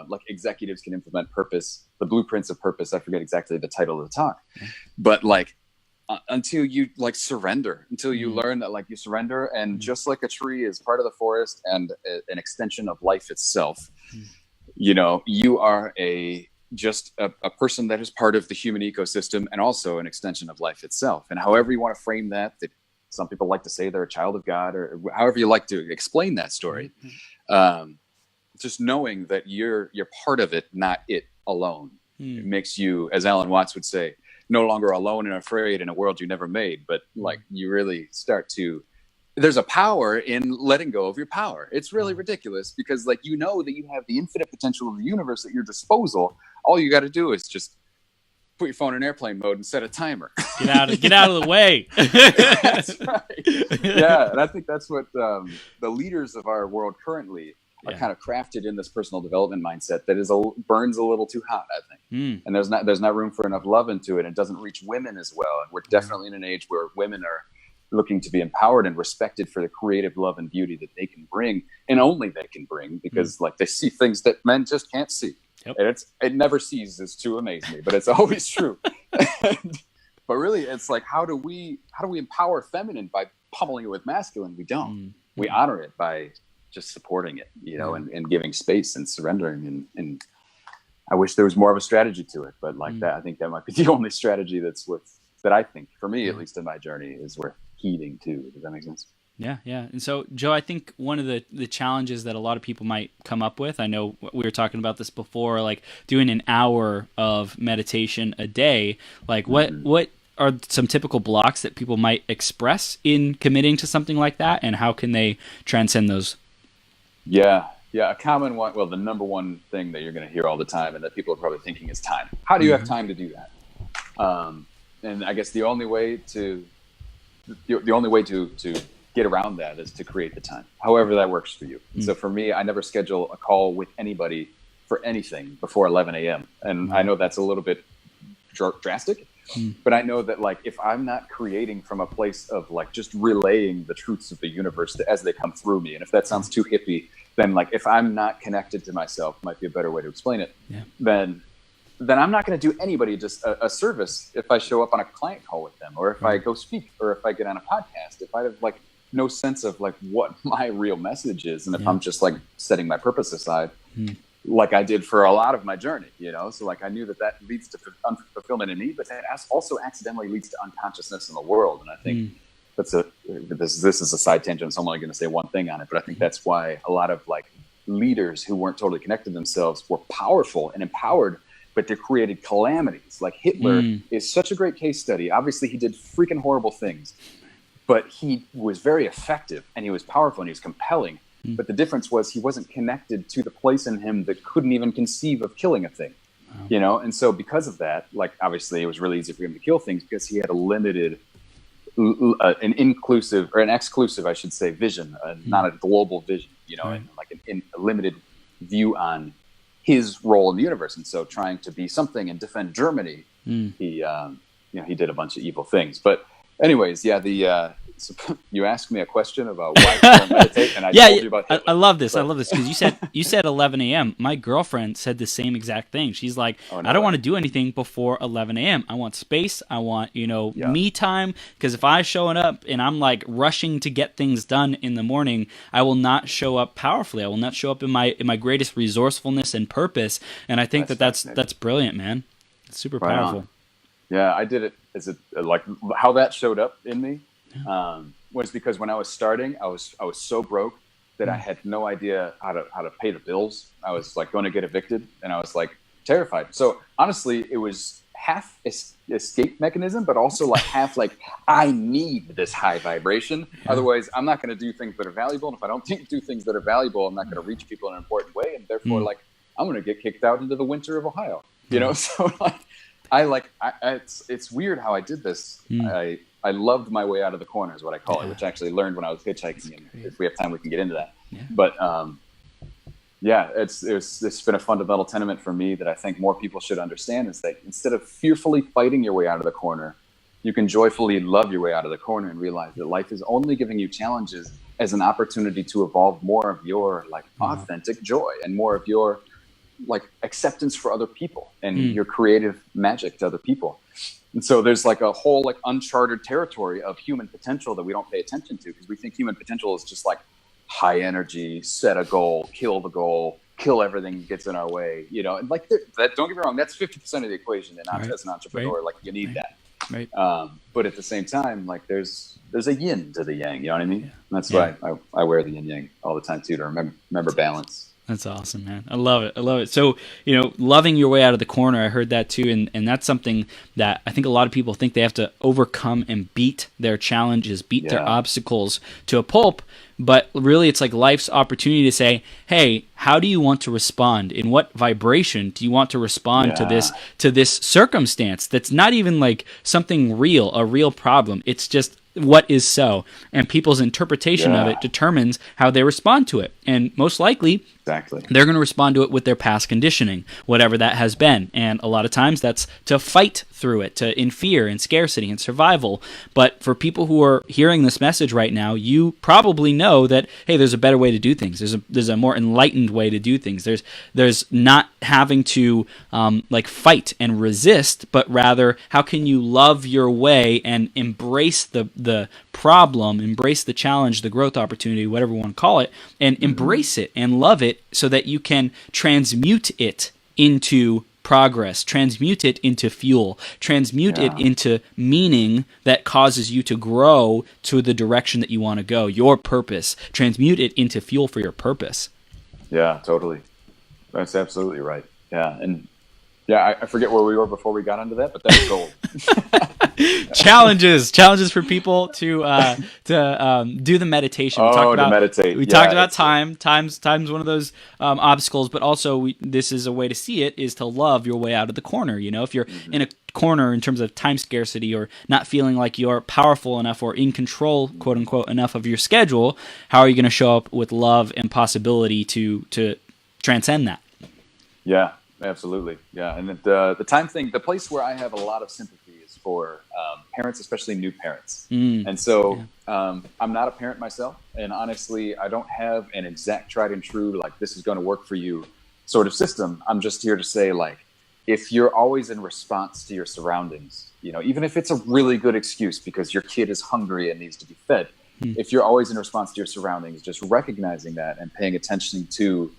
like executives can implement purpose, the blueprints of purpose. I forget exactly the title of the talk, but like until you like surrender, until you learn that like you surrender, and just like a tree is part of the forest and an extension of life itself, you know, you are a just a person that is part of the human ecosystem and also an extension of life itself. And however you want to frame that some people like to say they're a child of God, or however you like to explain that story. Just knowing that you're part of it, not it alone. It makes you, as Alan Watts would say, no longer alone and afraid in a world you never made, but like you really start to, there's a power in letting go of your power. It's really ridiculous because like, you know that you have the infinite potential of the universe at your disposal. All you got to do is just put your phone in airplane mode and set a timer. Get out of the way. That's right. Yeah. And I think that's what the leaders of our world currently are kind of crafted in this personal development mindset that burns a little too hot, I think. And there's not room for enough love into it. It doesn't reach women as well. And we're definitely in an age where women are looking to be empowered and respected for the creative love and beauty that they can bring, and only they can bring, because like they see things that men just can't see. Yep. And it never ceases to amaze me, but it's always true. But really, it's like, how do we empower feminine by pummeling it with masculine? We don't. We honor it by just supporting it, and giving space and surrendering. And I wish there was more of a strategy to it, but like that, I think that might be the only strategy that I think, for me, at least in my journey, is worth heeding to. Does that make sense? Yeah. And so, Joe, I think one of the challenges that a lot of people might come up with, I know we were talking about this before, like doing an hour of meditation a day, like what are some typical blocks that people might express in committing to something like that, and how can they transcend those? Yeah, a common one, well, the number one thing that you're going to hear all the time and that people are probably thinking is time. How do you have time to do that? And I guess the only way to get around that is to create the time, however that works for you. So for me, I never schedule a call with anybody for anything before 11 a.m. And I know that's a little bit drastic, but I know that like, if I'm not creating from a place of like just relaying the truths of the universe as they come through me, and if that sounds too hippie, then like, if I'm not connected to myself, might be a better way to explain it, then I'm not going to do anybody just a service if I show up on a client call with them, or if I go speak, or if I get on a podcast. If I have like no sense of like what my real message is, and if I'm just like setting my purpose aside, like I did for a lot of my journey, so like I knew that leads to unfulfillment in me, but that also accidentally leads to unconsciousness in the world. And I think this is a side tangent, so I'm only going to say one thing on it, but I think that's why a lot of like leaders who weren't totally connected to themselves were powerful and empowered, but they created calamities. Like Hitler is such a great case study. Obviously, he did freaking horrible things, but he was very effective, and he was powerful, and he was compelling. But the difference was he wasn't connected to the place in him that couldn't even conceive of killing a thing, And so because of that, like obviously it was really easy for him to kill things because he had a limited, an exclusive, I should say, vision, not a global vision, and like a limited view on his role in the universe. And so trying to be something and defend Germany, he did a bunch of evil things. But anyways, so you asked me a question about why people meditate, and I told you about Hitler. I love this. I love this because you said 11 a.m. My girlfriend said the same exact thing. She's like, I don't want to do anything before 11 a.m. I want space. I want me time, because if I showing up and I'm like rushing to get things done in the morning, I will not show up powerfully. I will not show up in my greatest resourcefulness and purpose. And I think that's brilliant, man. It's super powerful. Yeah, I did it. Like how that showed up in me was because when I was starting, I was so broke that I had no idea how to pay the bills. I was like going to get evicted, and I was like terrified. So honestly, it was half escape mechanism, but also like half like, I need this high vibration. Otherwise, I'm not going to do things that are valuable. And if I don't do things that are valuable, I'm not going to reach people in an important way. And therefore, like, I'm going to get kicked out into the winter of Ohio, So like, it's weird how I did this. I loved my way out of the corner is what I call it, which I actually learned when I was hitchhiking. And if we have time, we can get into that. Yeah. But it's been a fundamental tenet for me that I think more people should understand, is that instead of fearfully fighting your way out of the corner, you can joyfully love your way out of the corner and realize that life is only giving you challenges as an opportunity to evolve more of your like authentic joy and more of your like acceptance for other people and your creative magic to other people. And so there's like a whole like uncharted territory of human potential that we don't pay attention to, because we think human potential is just like high energy, set a goal, kill the goal, kill everything that gets in our way, you know, and like that, don't get me wrong, that's 50% of the equation. And as an entrepreneur, like you need that. Right. But at the same time, like there's a yin to the yang, you know what I mean? And that's why I wear the yin yang all the time too, to remember balance. That's awesome, man. I love it. I love it. So, you know, loving your way out of the corner, I heard that too. And that's something that I think a lot of people think they have to overcome and beat their challenges, beat their obstacles to a pulp. But really, it's like life's opportunity to say, hey, how do you want to respond? In what vibration do you want to respond to this circumstance that's not even like something real, a real problem? It's just what is so. And people's interpretation of it determines how they respond to it. And most likely, they're going to respond to it with their past conditioning, whatever that has been. And a lot of times that's to fight through it, in fear and scarcity and survival. But for people who are hearing this message right now, you probably know that, hey, there's a better way to do things. There's a more enlightened way to do things. There's not having to like fight and resist, but rather how can you love your way and embrace the problem, embrace the challenge, the growth opportunity, whatever you want to call it, and embrace it and love it so that you can transmute it into progress, transmute it into fuel, transmute it into meaning that causes you to grow to the direction that you want to go, your purpose, transmute it into fuel for your purpose. Yeah, totally. That's absolutely right. Yeah. And I forget where we were before we got into that, but that's gold. Challenges for people to do the meditation. To meditate. We talked about time. Time's one of those obstacles, but also this is a way to see it is to love your way out of the corner. You know, if you're in a corner in terms of time scarcity or not feeling like you're powerful enough or in control, quote unquote, enough of your schedule, how are you going to show up with love and possibility to transcend that? Yeah. Absolutely. Yeah. And the time thing, the place where I have a lot of sympathy is for parents, especially new parents. And so I'm not a parent myself. And honestly, I don't have an exact tried and true, like this is going to work for you sort of system. I'm just here to say, like, if you're always in response to your surroundings, you know, even if it's a really good excuse because your kid is hungry and needs to be fed, if you're always in response to your surroundings, just recognizing that and paying attention to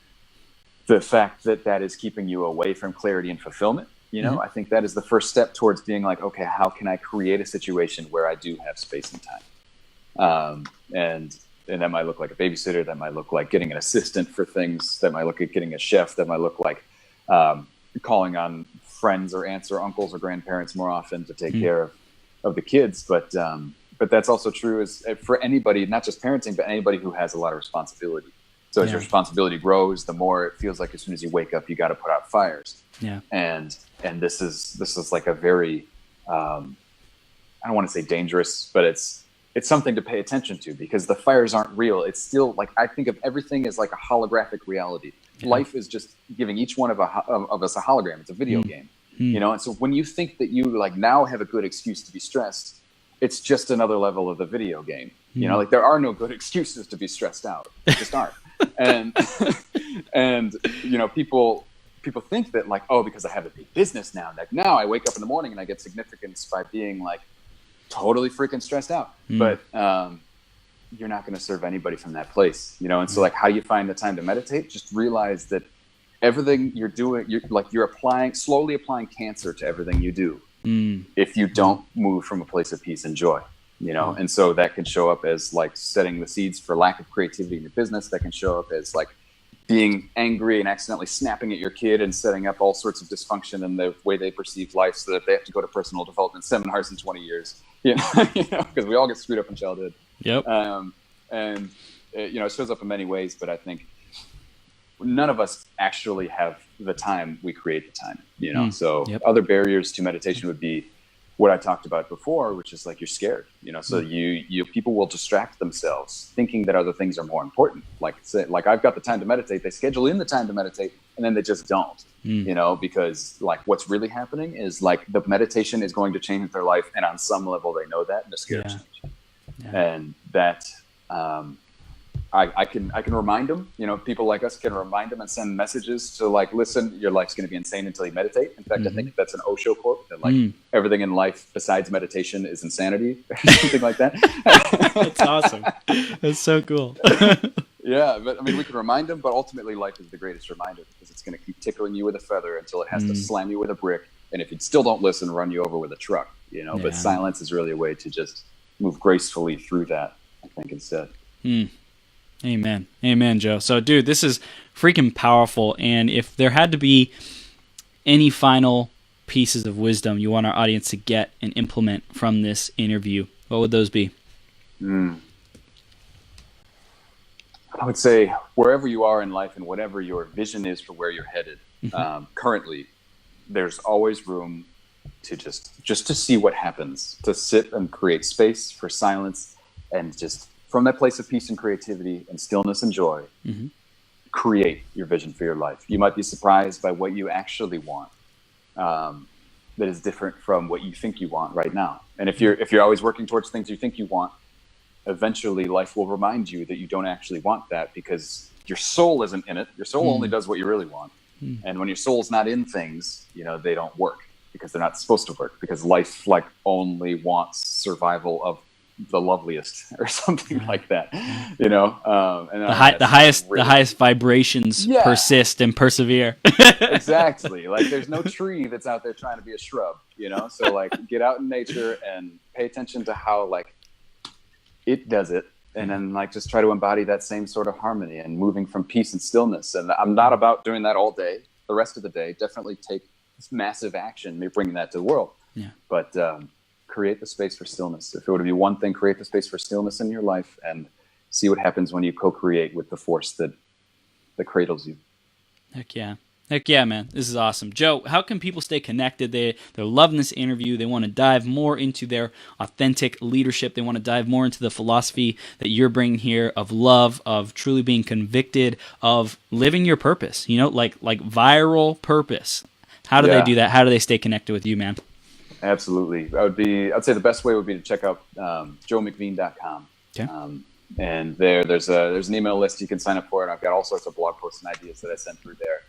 the fact that is keeping you away from clarity and fulfillment, you know, I think that is the first step towards being like, okay, how can I create a situation where I do have space and time? And that might look like a babysitter, that might look like getting an assistant for things, that might look like getting a chef, that might look like calling on friends or aunts or uncles or grandparents more often to take care of the kids. But that's also true as for anybody, not just parenting, but anybody who has a lot of responsibility. So as your responsibility grows, the more it feels like as soon as you wake up, you got to put out fires. Yeah. And this is like a very, I don't want to say dangerous, but it's something to pay attention to because the fires aren't real. It's still like, I think of everything as like a holographic reality. Yeah. Life is just giving each one of us a hologram. It's a video game, you know? And so when you think that you like now have a good excuse to be stressed, it's just another level of the video game. You know, like there are no good excuses to be stressed out. There just aren't. And you know, people think that like, oh, because I have a big business now, like now I wake up in the morning and I get significance by being like totally freaking stressed out. But you're not going to serve anybody from that place, you know? And so like, how do you find the time to meditate? Just realize that everything you're doing, you're slowly applying cancer to everything you do. If you don't move from a place of peace and joy. You know, and so that can show up as like setting the seeds for lack of creativity in your business. That can show up as like being angry and accidentally snapping at your kid and setting up all sorts of dysfunction in the way they perceive life so that they have to go to personal development seminars in 20 years, you know, because we all get screwed up in childhood. Yep. And, you know, it shows up in many ways, but I think none of us actually have the time. We create the time, you know, so other barriers to meditation would be what I talked about before, which is like you're scared, you know, so you people will distract themselves thinking that other things are more important. Like I've got the time to meditate. They schedule in the time to meditate and then they just don't, you know, because like what's really happening is like the meditation is going to change their life. And on some level they know that and they're scared of change. And that, I can remind them, you know, people like us can remind them and send messages to like, listen, your life's going to be insane until you meditate. In fact, I think that's an Osho quote that like everything in life besides meditation is insanity or something like that. That's awesome. That's so cool. Yeah, but I mean, we can remind them, but ultimately life is the greatest reminder because it's going to keep tickling you with a feather until it has to slam you with a brick. And if you still don't listen, run you over with a truck, you know, but silence is really a way to just move gracefully through that, I think, instead. Amen. Amen, Joe. So, dude, this is freaking powerful. And if there had to be any final pieces of wisdom you want our audience to get and implement from this interview, what would those be? I would say wherever you are in life and whatever your vision is for where you're headed, currently, there's always room to just to see what happens, to sit and create space for silence, and just from that place of peace and creativity and stillness and joy, create your vision for your life. You might be surprised by what you actually want, that is different from what you think you want right now. And if you're always working towards things you think you want, eventually life will remind you that you don't actually want that because your soul isn't in it. Your soul only does what you really want. And when your soul's not in things, you know, they don't work because they're not supposed to work, because life like only wants survival of the loveliest or something like that, you know. And the highest vibrations persist and persevere. Exactly. Like there's no tree that's out there trying to be a shrub, you know. So like get out in nature and pay attention to how like it does it, and then like just try to embody that same sort of harmony and moving from peace and stillness. And I'm not about doing that all day. The rest of the day, definitely take massive action, maybe bringing that to the world. But create the space for stillness. If it were to be one thing, create the space for stillness in your life and see what happens when you co-create with the force that cradles you. Heck yeah, man. This is awesome. Joe, how can people stay connected? They're loving this interview. They want to dive more into their authentic leadership. They want to dive more into the philosophy that you're bringing here of love, of truly being convicted, of living your purpose, you know, like viral purpose. How do they do that? How do they stay connected with you, man? Absolutely. I'd say the best way would be to check out joemcveen.com. Okay. And there's an email list you can sign up for, and I've got all sorts of blog posts and ideas that I send through there.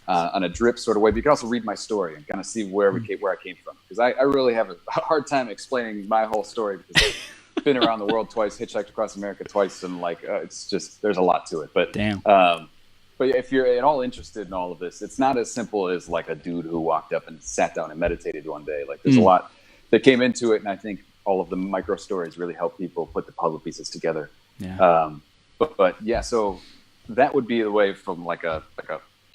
On a drip sort of way, but you can also read my story and kind of see where I came from. Because I really have a hard time explaining my whole story because I've been around the world twice, hitchhiked across America twice, and like it's just there's a lot to it. But but if you're at all interested in all of this, it's not as simple as like a dude who walked up and sat down and meditated one day. Like there's a lot that came into it, and I think all of the micro stories really help people put the puzzle pieces together. But yeah, so that would be the way from like a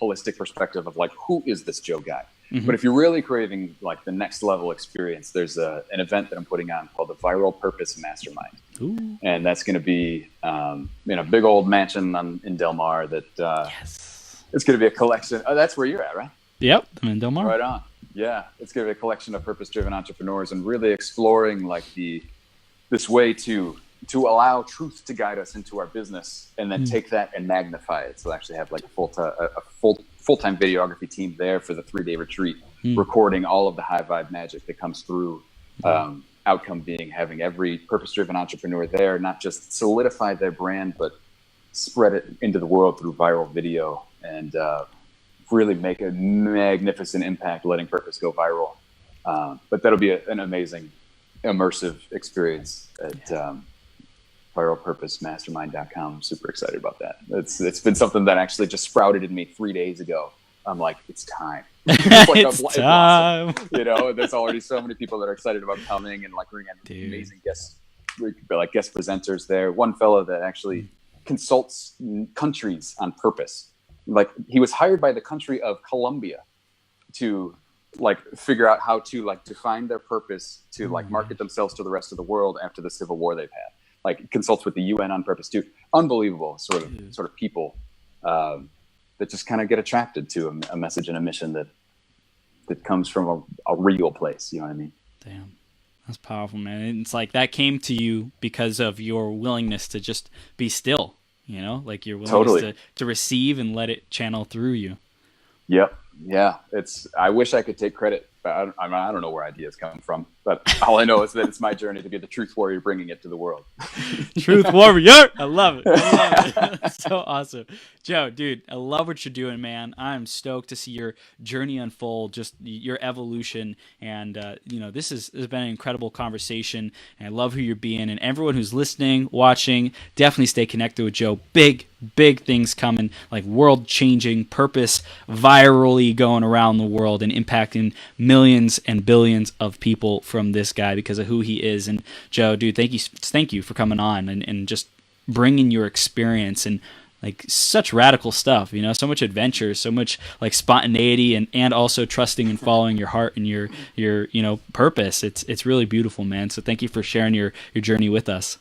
holistic perspective of like, who is this Joe guy? But if you're really craving like the next level experience, there's an event that I'm putting on called the Viral Purpose Mastermind. And that's going to be in a big old mansion in Del Mar that it's going to be a collection. Oh, that's where you're at, right? Yep, I'm in Del Mar. Right on. Yeah, it's going to be a collection of purpose-driven entrepreneurs and really exploring like this way to allow truth to guide us into our business, and then take that and magnify it. So I actually have like a full-time videography team there for the 3-day retreat, recording all of the high vibe magic that comes through. Outcome being having every purpose-driven entrepreneur there, not just solidify their brand, but spread it into the world through viral video and really make a magnificent impact, letting purpose go viral. But that'll be an amazing, immersive experience at viralpurposemastermind.com. I'm super excited about that. It's been something that actually just sprouted in me 3 days ago. I'm like, it's time. It's like it's time. You know, there's already so many people that are excited about coming, and like we're gonna have amazing guest presenters there. One fellow that actually consults countries on purpose. Like he was hired by the country of Colombia to like figure out how to like define their purpose to like market themselves to the rest of the world after the civil war they've had. Like consults with the UN on purpose too. Unbelievable sort of people that just kind of get attracted to a message and a mission that comes from a real place. You know what I mean? Damn, that's powerful, man. And it's like that came to you because of your willingness to just be still. You know, like your willingness to receive and let it channel through you. Yep. Yeah, I wish I could take credit, but I don't know where ideas come from. But all I know is that it's my journey to be the truth warrior, bringing it to the world. Truth warrior. I love it. I love it. So awesome. Joe, dude, I love what you're doing, man. I'm stoked to see your journey unfold, just your evolution. And, this has been an incredible conversation. And I love who you're being. And everyone who's listening, watching, definitely stay connected with Joe. Big things coming, like world-changing purpose, virally going around the world and impacting millions and billions of people from this guy because of who he is. And Joe, dude, thank you for coming on and just bringing your experience and like such radical stuff, so much adventure, so much like spontaneity and also trusting and following your heart and your purpose. It's really beautiful, man. So thank you for sharing your journey with us.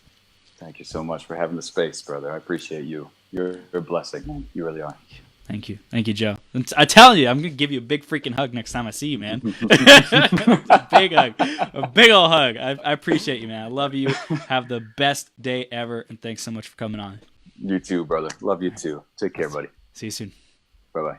Thank you so much for having the space, brother. I appreciate you. You're a blessing, man. You really are. Thank you, Joe. I tell you, I'm gonna give you a big freaking hug next time I see you, man. A big hug, a big old hug. I appreciate you, man. I love you. Have the best day ever, and thanks so much for coming on. You too, brother. Love you too. Take care, buddy. See you soon. Bye-bye.